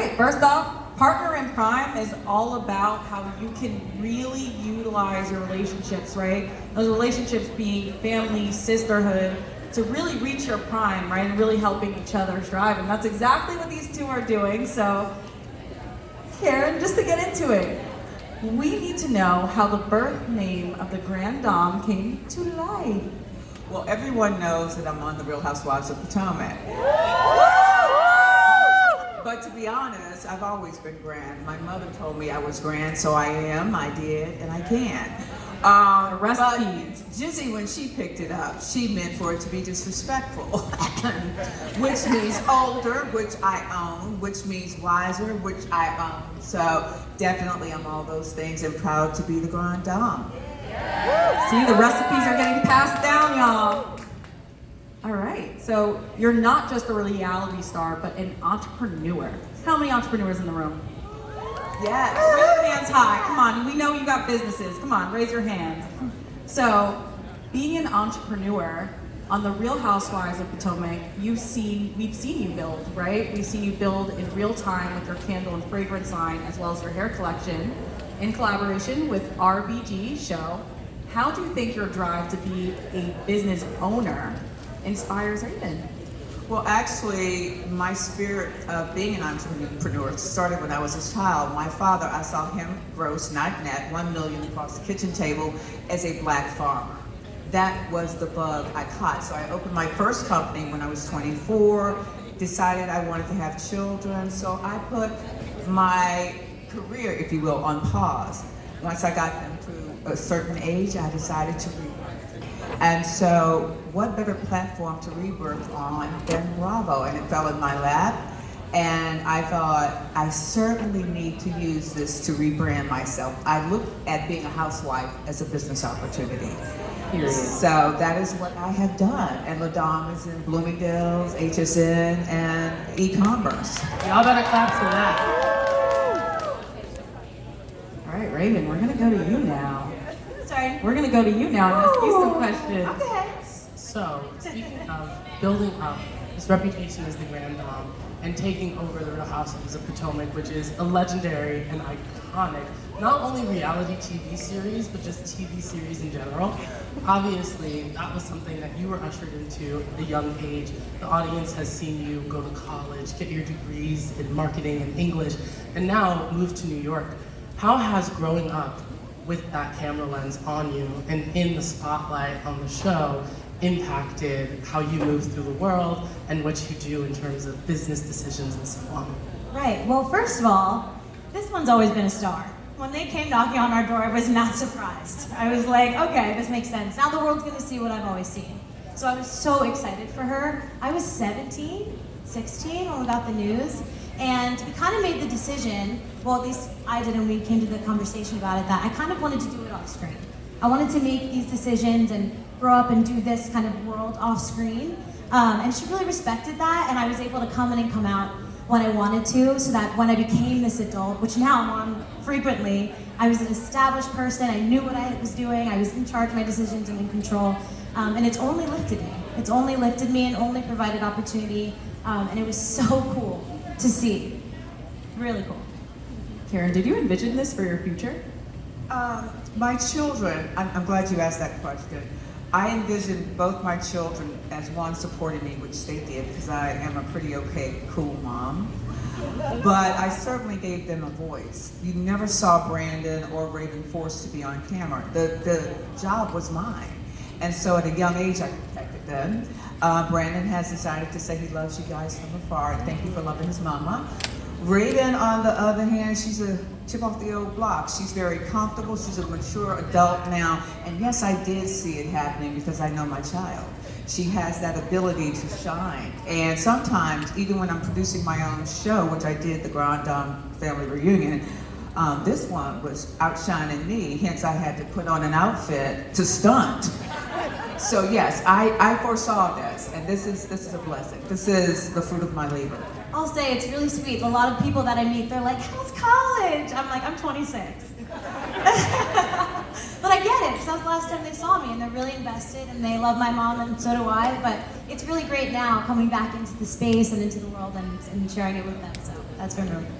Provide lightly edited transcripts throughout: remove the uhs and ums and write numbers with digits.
right, first off, Partner in Crime is all about how you can really utilize your relationships, right? Those relationships being family, sisterhood, to really reach your prime, right? And really helping each other thrive. And that's exactly what these two are doing. So, Karen, just to get into it, we need to know how the birth name of the Grand Dame came to life. Well, everyone knows that I'm on The Real Housewives of Potomac. But to be honest, I've always been grand. My mother told me I was grand, so I am, I did, and I can. But Jizzy, when she picked it up, she meant for it to be disrespectful, which means older, which I own, which means wiser, which I own. So definitely I'm all those things and proud to be the Grand Dame. See, the recipes are getting passed down, y'all. All right, so you're not just a reality star, but an entrepreneur. How many entrepreneurs in the room? Yes. Raise your hands high. Come on, we know you got businesses. Come on, raise your hands. So, being an entrepreneur on The Real Housewives of Potomac, we've seen you build, right? We've seen you build in real time with your candle and fragrance line, as well as your hair collection, in collaboration with RBG show. How do you think your drive to be a business owner inspires Raven? Well, actually, my spirit of being an entrepreneur started when I was a child. My father, I saw him gross, not net, 1 million across the kitchen table as a black farmer. That was the bug I caught. So I opened my first company when I was 24, decided I wanted to have children, so I put my career, if you will, on pause. Once I got them to a certain age, I decided to rebirth. And so, what better platform to rebirth on than Bravo? And it fell in my lap, and I thought, I certainly need to use this to rebrand myself. I looked at being a housewife as a business opportunity. Period. So that is what I have done. And La Dame is in Bloomingdale's, HSN, and e-commerce. Y'all better clap for that. All right, Raven, we're gonna go to you now. Sorry. We're gonna go to you now and ask you some questions. Okay. So, speaking of building up this reputation as the Grand Dame and taking over the Real Housewives of Potomac, which is a legendary and iconic, not only reality TV series, but just TV series in general. Obviously, that was something that you were ushered into at a young age. The audience has seen you go to college, get your degrees in marketing and English, and now move to New York. How has growing up with that camera lens on you and in the spotlight on the show impacted how you move through the world and what you do in terms of business decisions and so on? Right. Well, first of all, this one's always been a star. When they came knocking on our door, I was not surprised. I was like, okay, this makes sense. Now the world's gonna see what I've always seen. So I was so excited for her. I was 17, 16 when we got the news. And we kind of made the decision, well, at least I did, and we came to the conversation about it, that I kind of wanted to do it off screen. I wanted to make these decisions and grow up and do this kind of world off screen. And she really respected that, and I was able to come in and come out when I wanted to, so that when I became this adult, which now I'm on frequently, I was an established person, I knew what I was doing, I was in charge of my decisions and in control, and it's only lifted me. It's only lifted me and only provided opportunity, and it was so cool to see. Really cool. Karen, did you envision this for your future? My children, I'm glad you asked that question. I envisioned both my children as one supporting me, which they did, because I am a pretty okay, cool mom. But I certainly gave them a voice. You never saw Brandon or Raven forced to be on camera. The job was mine. And so at a young age, I protected them. Brandon has decided to say he loves you guys from afar. Thank you for loving his mama. Raven, on the other hand, she's a chip off the old block. She's very comfortable. She's a mature adult now. And yes, I did see it happening because I know my child. She has that ability to shine. And sometimes, even when I'm producing my own show, which I did, the Grand Dame Family Reunion, this one was outshining me, hence I had to put on an outfit to stunt. So yes, I foresaw this, and this is a blessing. This is the fruit of my labor. I'll say it's really sweet. A lot of people that I meet, they're like, how's college? I'm like, I'm 26. But I get it, because that was the last time they saw me, and they're really invested, and they love my mom, and so do I. But it's really great now coming back into the space and into the world and sharing it with them. So that's been really cool.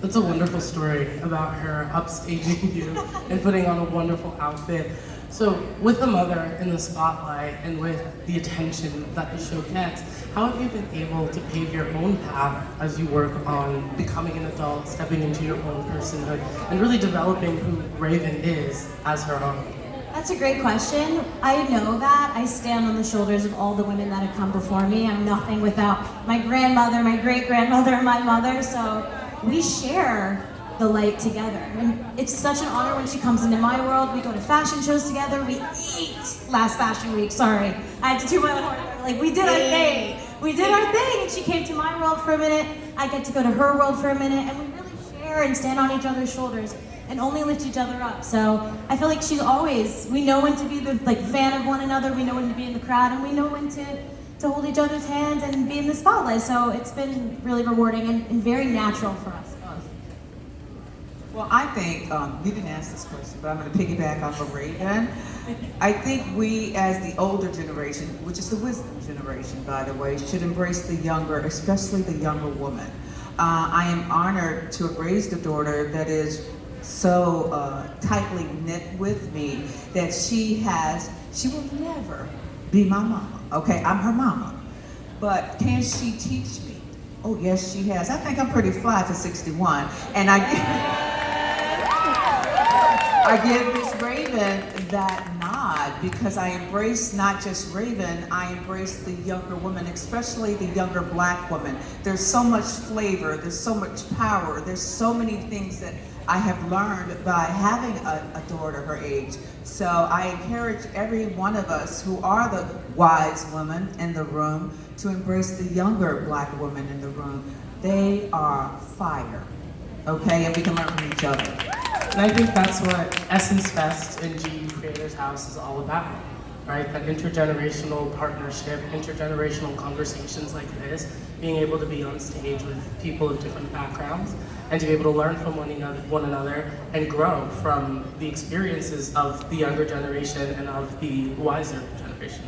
That's a wonderful story about her upstaging you and putting on a wonderful outfit. So with the mother in the spotlight and with the attention that the show gets, how have you been able to pave your own path as you work on becoming an adult, stepping into your own personhood, and really developing who Raven is as her own? That's a great question. I know that. I stand on the shoulders of all the women that have come before me. I'm nothing without my grandmother, my great-grandmother, and my mother, so we share the light together. And it's such an honor when she comes into my world. We go to fashion shows together. We eat last fashion week, sorry. I had to do my own horn. Like, we did our thing. We did our thing, and she came to my world for a minute. I get to go to her world for a minute, and we really share and stand on each other's shoulders and only lift each other up. So I feel like she's always, we know when to be the fan of one another, we know when to be in the crowd, and we know when to hold each other's hands and be in the spotlight. So it's been really rewarding and very natural for us both. Well, I think, you didn't ask this question, but I'm going to piggyback off of Raven. I think we, as the older generation, which is the wisdom generation, by the way, should embrace the younger, especially the younger woman. I am honored to have raised a daughter that is so tightly knit with me that she will never be my mama. Okay, I'm her mama. But can she teach me? Oh, yes, she has. I think I'm pretty fly for 61. And I give Miss Raven that nod because I embrace not just Raven, I embrace the younger woman, especially the younger Black woman. There's so much flavor, there's so much power, there's so many things that I have learned by having a daughter her age. So I encourage every one of us who are the wise women in the room to embrace the younger Black women in the room. They are fire, okay? And we can learn from each other. And I think that's what Essence Fest and GU Creators House is all about, right? That intergenerational partnership, intergenerational conversations like this, being able to be on stage with people of different backgrounds and to be able to learn from one another and grow from the experiences of the younger generation and of the wiser generation.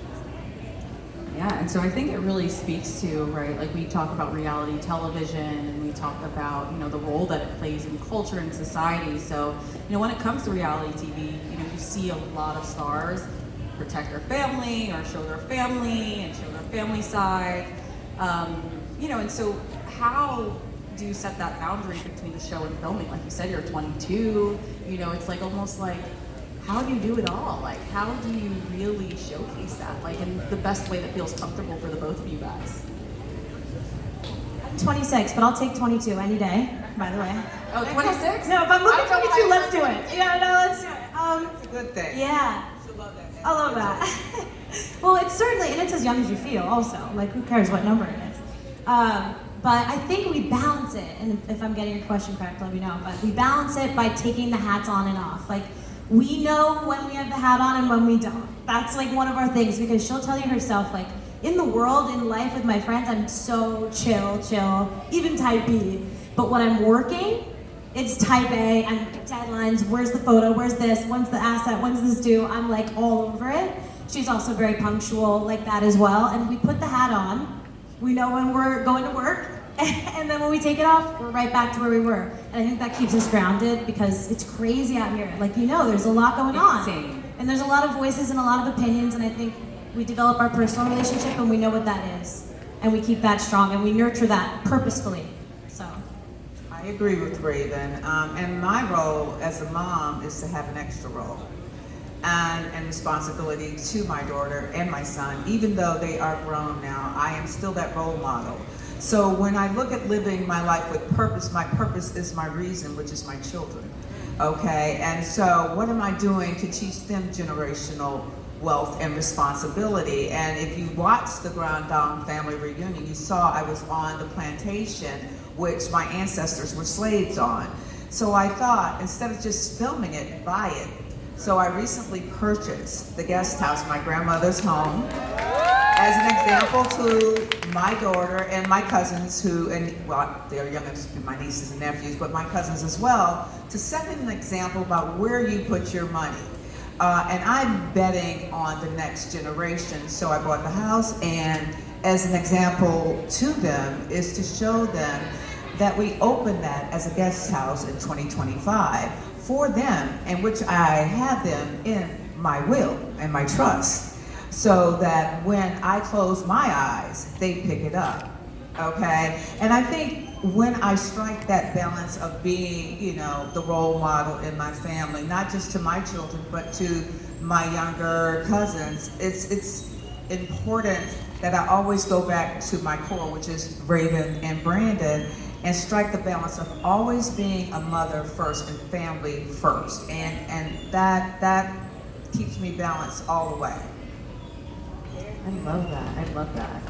Yeah, and so I think it really speaks to, right, like we talk about reality television and we talk about, the role that it plays in culture and society. So, when it comes to reality TV, you see a lot of stars protect their family or show their family and show their family side. And so how do you set that boundary between the show and filming? Like you said, you're 22, it's like almost like, how do you do it all? Like, how do you really showcase that? Like, in the best way that feels comfortable for the both of you guys? I'm 26, but I'll take 22 any day, by the way. Oh, 26? No, if I'm looking 22, let's do it. Yeah, no, let's do it. It's a good thing. Yeah. You should love that. I love that. Well, it's certainly, and it's as young as you feel also. Like, who cares what number it is? But I think we balance it, and if I'm getting your question correct, let me know. But we balance it by taking the hats on and off. Like, we know when we have the hat on and when we don't. That's like one of our things, because she'll tell you herself, like, in the world, in life with my friends, I'm so chill, even type B. But when I'm working, it's type A, I'm deadlines, where's the photo, where's this, when's the asset, when's this due? I'm like all over it. She's also very punctual like that as well. And we put the hat on, we know when we're going to work, and then when we take it off, we're right back to where we were. And I think that keeps us grounded because it's crazy out here. Like, there's a lot going on. Insane. And there's a lot of voices and a lot of opinions, and I think we develop our personal relationship and we know what that is. And we keep that strong and we nurture that purposefully. So. I agree with Raven. And my role as a mom is to have an extra role and responsibility to my daughter and my son. Even though they are grown now, I am still that role model. So when I look at living my life with purpose, my purpose is my reason, which is my children. Okay, and so what am I doing to teach them generational wealth and responsibility? And if you watched the Grandin family reunion, you saw I was on the plantation which my ancestors were slaves on. So I thought, instead of just filming it, buy it. So I recently purchased the guest house, my grandmother's home, as an example to my daughter and my cousins they're young, my nieces and nephews, but my cousins as well, to set an example about where you put your money. And I'm betting on the next generation, so I bought the house, and as an example to them is to show them that we opened that as a guest house in 2025 for them, and which I have them in my will and my trust, so that when I close my eyes, they pick it up, okay? And I think when I strike that balance of being, you know, the role model in my family, not just to my children, but to my younger cousins, it's important that I always go back to my core, which is Raven and Brandon, and strike the balance of always being a mother first and family first. And that keeps me balanced all the way. I love that. I love that.